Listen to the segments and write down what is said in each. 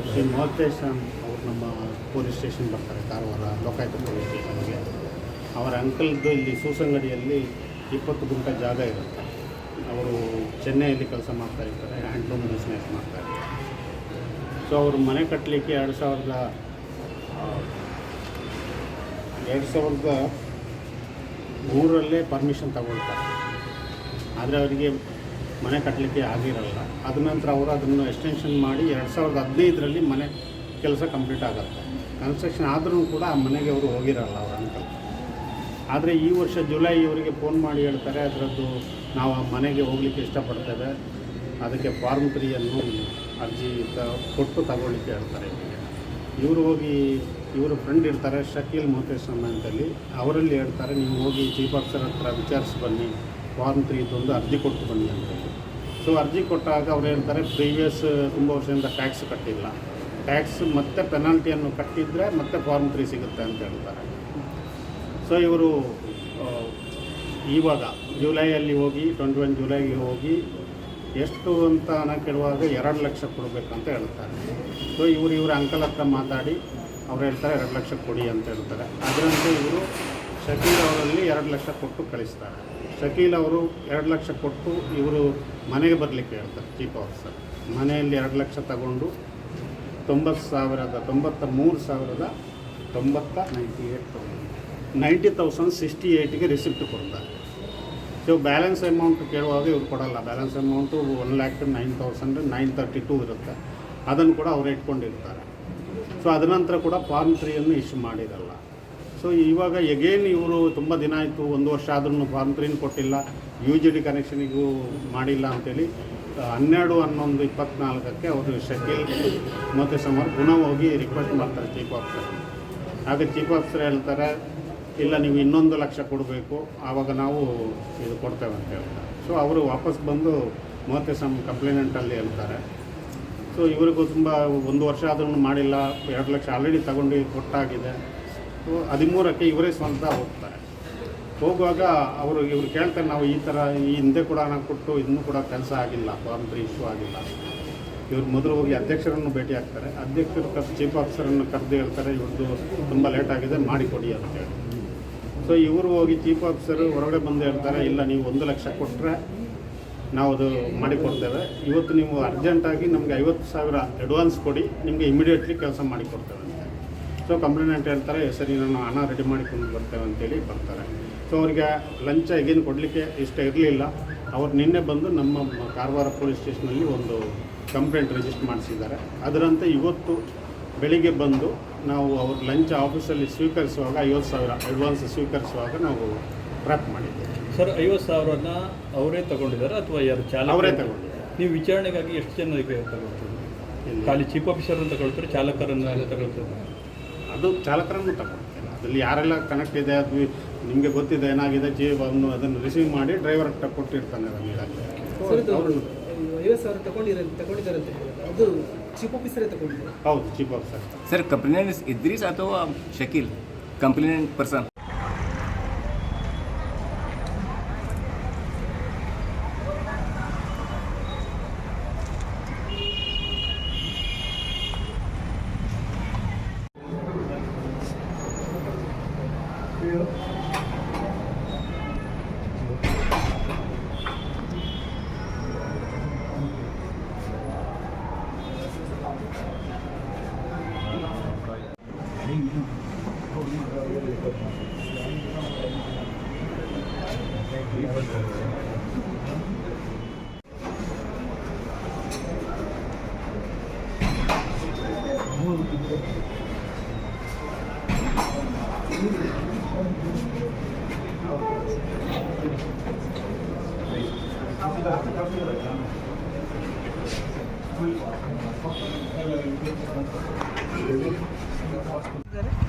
ಶ್ರೀ ಮಹೋತ್ತೇಶ್ ಅವರು ನಮ್ಮ police station ಬರ್ತಾರೆ, ಕಾರವಾರ ಲೋಕಾಯುಕ್ತ ಪೊಲೀಸ್ ಸ್ಟೇಷನ್ಗೆ. ಅವರ ಅಂಕಲ್ದು ಇಲ್ಲಿ ಸೂಸಂಗಡಿಯಲ್ಲಿ 20 ಗುಂಟೆ ಜಾಗ ಇರುತ್ತೆ. ಅವರು ಚೆನ್ನೈಯಲ್ಲಿ ಕೆಲಸ ಮಾಡ್ತಾಯಿರ್ತಾರೆ, ಹ್ಯಾಂಡ್ಲೂಮ್ ಬಿಸ್ನೆಸ್ ಮಾಡ್ತಾಯಿರ್ತಾರೆ. ಸೊ ಅವರು ಮನೆ ಕಟ್ಟಲಿಕ್ಕೆ 2003 ಪರ್ಮಿಷನ್ ತಗೊಳ್ತಾರೆ. ಆದರೆ ಅವರಿಗೆ ಮನೆ ಕಟ್ಟಲಿಕ್ಕೆ ಆಗಿರಲ್ಲ. ಅದ ನಂತರ ಅವರು ಅದನ್ನು ಎಕ್ಸ್ಟೆನ್ಷನ್ ಮಾಡಿ 2015 ಮನೆ ಕೆಲಸ ಕಂಪ್ಲೀಟ್ ಆಗುತ್ತೆ. ಕನ್ಸ್ಟ್ರಕ್ಷನ್ ಆದರೂ ಕೂಡ ಆ ಮನೆಗೆ ಅವರು ಹೋಗಿರಲ್ಲ ಅವರ ಅಂಕಲ್. ಆದರೆ ಈ ವರ್ಷ ಜುಲೈ ಇವರಿಗೆ ಫೋನ್ ಮಾಡಿ ಹೇಳ್ತಾರೆ, ಅದರದ್ದು ನಾವು ಆ ಮನೆಗೆ ಹೋಗಲಿಕ್ಕೆ ಇಷ್ಟಪಡ್ತೇವೆ, ಅದಕ್ಕೆ ಫಾರ್ಮ್ 3 ಅರ್ಜಿ ಕೊಟ್ಟು ತಗೊಳ್ಳಿಕ್ಕೆ ಹೇಳ್ತಾರೆ. ಇವರು ಹೋಗಿ ಇವರು ಫ್ರೆಂಡ್ ಇರ್ತಾರೆ ಶಕೀಲ್ ಮಹೋತ್ತೇಶ್ ಅಂತೇಳಿ, ಅವರಲ್ಲಿ ಹೇಳ್ತಾರೆ ನೀವು ಹೋಗಿ ಚೀಫ್ ಆಫೀಸರ್ ಹತ್ರ ವಿಚಾರಿಸಿ ಬನ್ನಿ, ಫಾರ್ಮ್ 3 ಅರ್ಜಿ ಕೊಟ್ಟು ಬನ್ನಿ ಅಂತೇಳಿ. ಸೊ ಅರ್ಜಿ ಕೊಟ್ಟಾಗ ಅವ್ರು ಹೇಳ್ತಾರೆ ಪ್ರೀವಿಯಸ್ ತುಂಬ ವರ್ಷದಿಂದ ಟ್ಯಾಕ್ಸ್ ಕಟ್ಟಿಲ್ಲ, ಟ್ಯಾಕ್ಸ್ ಮತ್ತು ಪೆನಾಲ್ಟಿಯನ್ನು ಕಟ್ಟಿದರೆ ಮತ್ತೆ ಫಾರ್ಮ್ 3 ಸಿಗುತ್ತೆ ಅಂತ ಹೇಳ್ತಾರೆ. ಸೊ ಇವರು ಇವಾಗ ಜುಲೈಯಲ್ಲಿ ಹೋಗಿ 21 ಜುಲೈಗೆ ಹೋಗಿ ಎಷ್ಟು ಅಂತ ಹಣ ಕೇಳುವಾಗ 2 ಲಕ್ಷ ಕೊಡಬೇಕಂತ ಹೇಳ್ತಾರೆ. ಸೊ ಇವರ ಅಂಕಲ್ ಹತ್ರ ಮಾತಾಡಿ ಅವ್ರು ಹೇಳ್ತಾರೆ 2 ಲಕ್ಷ ಕೊಡಿ ಅಂತ ಹೇಳ್ತಾರೆ. ಅದರಂತೆ ಇವರು ಶಕೀಲ್ ಅವರಲ್ಲಿ 2 ಲಕ್ಷ ಕೊಟ್ಟು ಕಳಿಸ್ತಾರೆ. ಶಕೀಲ್ ಅವರು 2 ಲಕ್ಷ ಕೊಟ್ಟು ಇವರು ಮನೆಗೆ ಬರಲಿಕ್ಕೆ ಹೇಳ್ತಾರೆ ಚೀಫ್ ಆಫೀಸರ್. ಮನೆಯಲ್ಲಿ 2 ಲಕ್ಷ ತಗೊಂಡು 90,068ಗೆ ರಿಸಿಪ್ಟ್ ಕೊಡ್ತಾರೆ. ಸೊ ಬ್ಯಾಲೆನ್ಸ್ ಅಮೌಂಟ್ ಕೇಳುವಾಗ ಇವ್ರು ಕೊಡಲ್ಲ. ಬ್ಯಾಲೆನ್ಸ್ ಅಮೌಂಟು 1,09,932 ಇರುತ್ತೆ. ಅದನ್ನು ಕೂಡ ಅವ್ರು ಇಟ್ಕೊಂಡಿರ್ತಾರೆ. ಸೊ ಅದ ನಂತರ ಕೂಡ ಫಾರ್ಮ್ 3 ಇಶ್ಯೂ ಮಾಡಿರಲ್ಲ. ಸೊ ಇವಾಗ ಎಗೇನ್ ಇವರು ತುಂಬ ದಿನ ಆಯಿತು, 1 ವರ್ಷ ಆದ್ರೂ ಫಾರ್ಮ್ 3 ಕೊಟ್ಟಿಲ್ಲ, UGD ಕನೆಕ್ಷನಿಗೂ ಮಾಡಿಲ್ಲ ಅಂಥೇಳಿ 12/11/24 ಅವರು ಶಕೀಲ್ ಮಹೋತ್ತೇಶ್ ಅವರು ಪುನಃ ಹೋಗಿ ರಿಕ್ವೆಸ್ಟ್ ಮಾಡ್ತಾರೆ ಚೀಫ್ ಆಫೀಸರ್. ಆಗ ಚೀಫ್ ಆಫೀಸರ್ ಹೇಳ್ತಾರೆ ಇಲ್ಲ ನೀವು 1 ಲಕ್ಷ ಕೊಡಬೇಕು, ಆವಾಗ ನಾವು ಇದು ಕೊಡ್ತೇವೆ ಅಂತ ಹೇಳ್ತಾರೆ. ಸೊ ಅವರು ವಾಪಸ್ ಬಂದು ಮಹೋತ್ತೇಶ್ ಕಂಪ್ಲೇಂಟಲ್ಲಿ ಹೇಳ್ತಾರೆ. ಸೊ ಇವರಿಗೂ ತುಂಬ 1 ವರ್ಷ ಆದ್ರೂ ಮಾಡಿಲ್ಲ, 2 ಲಕ್ಷ ಆಲ್ರೆಡಿ ತಗೊಂಡು ಕೊಟ್ಟಾಗಿದೆ. ಸೊ 13ಕ್ಕೆ ಇವರೇ ಸ್ವಂತ ಹೋಗ್ತಾರೆ. ಹೋಗುವಾಗ ಇವ್ರು ಕೇಳ್ತಾರೆ ನಾವು ಈ ಥರ ಈ ಹಿಂದೆ ಕೂಡ ಹಣ ಕೊಟ್ಟು ಇನ್ನೂ ಕೂಡ ಕೆಲಸ ಆಗಿಲ್ಲ, ಫಾರ್ಮ್ 3 ಇಶ್ಯೂ ಆಗಿಲ್ಲ. ಇವ್ರು ಮೊದಲು ಹೋಗಿ ಅಧ್ಯಕ್ಷರನ್ನು ಭೇಟಿ ಆಗ್ತಾರೆ. ಅಧ್ಯಕ್ಷರು ಚೀಫ್ ಆಫೀಸರನ್ನು ಕರೆದು ಹೇಳ್ತಾರೆ ಇವ್ರದ್ದು ತುಂಬ ಲೇಟ್ ಆಗಿದೆ, ಮಾಡಿಕೊಡಿ ಅಂತೇಳಿ. ಸೊ ಇವರು ಹೋಗಿ ಚೀಫ್ ಆಫೀಸರು ಹೊರಗಡೆ ಬಂದು ಹೇಳ್ತಾರೆ ಇಲ್ಲ ನೀವು 1 ಲಕ್ಷ ಕೊಟ್ಟರೆ ನಾವು ಅದು ಮಾಡಿಕೊಡ್ತೇವೆ, ಇವತ್ತು ನೀವು ಅರ್ಜೆಂಟಾಗಿ ನಮಗೆ 50,000 ಅಡ್ವಾನ್ಸ್ ಕೊಡಿ, ನಿಮಗೆ ಇಮಿಡಿಯೇಟ್ಲಿ ಕೆಲಸ ಮಾಡಿಕೊಡ್ತೇವೆ ಅಂತ. ಸೊ ಕಂಪ್ಲೇಂಟ್ ಹೇಳ್ತಾರೆ ಸರಿ ನಾನು ಹಣ ರೆಡಿ ಮಾಡಿಕೊಂಡು ಬರ್ತೇವೆ ಅಂತೇಳಿ ಬರ್ತಾರೆ. ಸೊ ಅವರಿಗೆ ಲಂಚ ಈಗೇನು ಕೊಡಲಿಕ್ಕೆ ಇಷ್ಟ ಇರಲಿಲ್ಲ. ಅವ್ರು ನಿನ್ನೆ ಬಂದು ನಮ್ಮ ಕಾರವಾರ ಪೊಲೀಸ್ ಸ್ಟೇಷನಲ್ಲಿ ಒಂದು ಕಂಪ್ಲೇಂಟ್ ರಿಜಿಸ್ಟರ್ ಮಾಡಿಸಿದ್ದಾರೆ. ಅದರಂತೆ ಇವತ್ತು ಬೆಳಿಗ್ಗೆ ಬಂದು ನಾವು ಅವ್ರ ಲಂಚ ಆಫೀಸಲ್ಲಿ ಸ್ವೀಕರಿಸುವಾಗ 50,000 ಅಡ್ವಾನ್ಸ್ ಸ್ವೀಕರಿಸುವಾಗ ನಾವು ಟ್ರ್ಯಾಪ್ ಮಾಡಿದ್ದೇವೆ. ಸರ್ 50,000ನ ಅವರೇ ತಗೊಂಡಿದ್ದಾರೆ ಅಥವಾ ಯಾರು ಅವರೇ ತಗೊಂಡಿದ್ದಾರೆ. ನೀವು ವಿಚಾರಣೆಗಾಗಿ ಎಷ್ಟು ಜನರಿಗೆ ತಗೊಳ್ತೀರಿ? ಖಾಲಿ ಚೀಫ್ ಆಫೀಸರನ್ನು ತಗೊಳ್ತಾರೆ, ಚಾಲಕರನ್ನು ತಗೊಳ್ತಾರೆ? ಅದು ಚಾಲಕರನ್ನು ತಗೊಳ್ತೇನೆ. ಅದರಲ್ಲಿ ಯಾರೆಲ್ಲ ಕನೆಕ್ಟ್ ಇದೆ ಅದು ನಿಮಗೆ ಗೊತ್ತಿದೆ ಏನಾಗಿದೆ ಅದನ್ನು ರಿಸೀವ್ ಮಾಡಿ ಡ್ರೈವರ್ ಕೊಟ್ಟಿರ್ತಾನೆ. ಅವರು 50,000 ತಗೊಂಡಿದ್ದಾರೆ ಅಂತ ಅದು ಚೀಫ್ ಆಫೀಸರೇ ತಗೊಂಡಿದ್ದಾರೆ. ಹೌದು, chief officer. Sir complaint Idrees ಅಥವಾ ಶಕೀಲ್ ಕಂಪ್ಲೇಂಟ್ ಪರ್ಸನ್?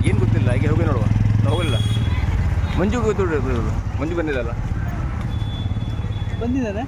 ಏನು ಗೊತ್ತಿಲ್ಲ, ಹೀಗೆ ಹೋಗಿ ನೋಡುವ. ನಾವು ಹೋಗಲಿಲ್ಲ. ಮಂಜು ಗೊತ್ತು, ಮಂಜು ಬಂದಿದ್ದಲ್ಲ. ಬಂದಿದ್ದಾನೆ.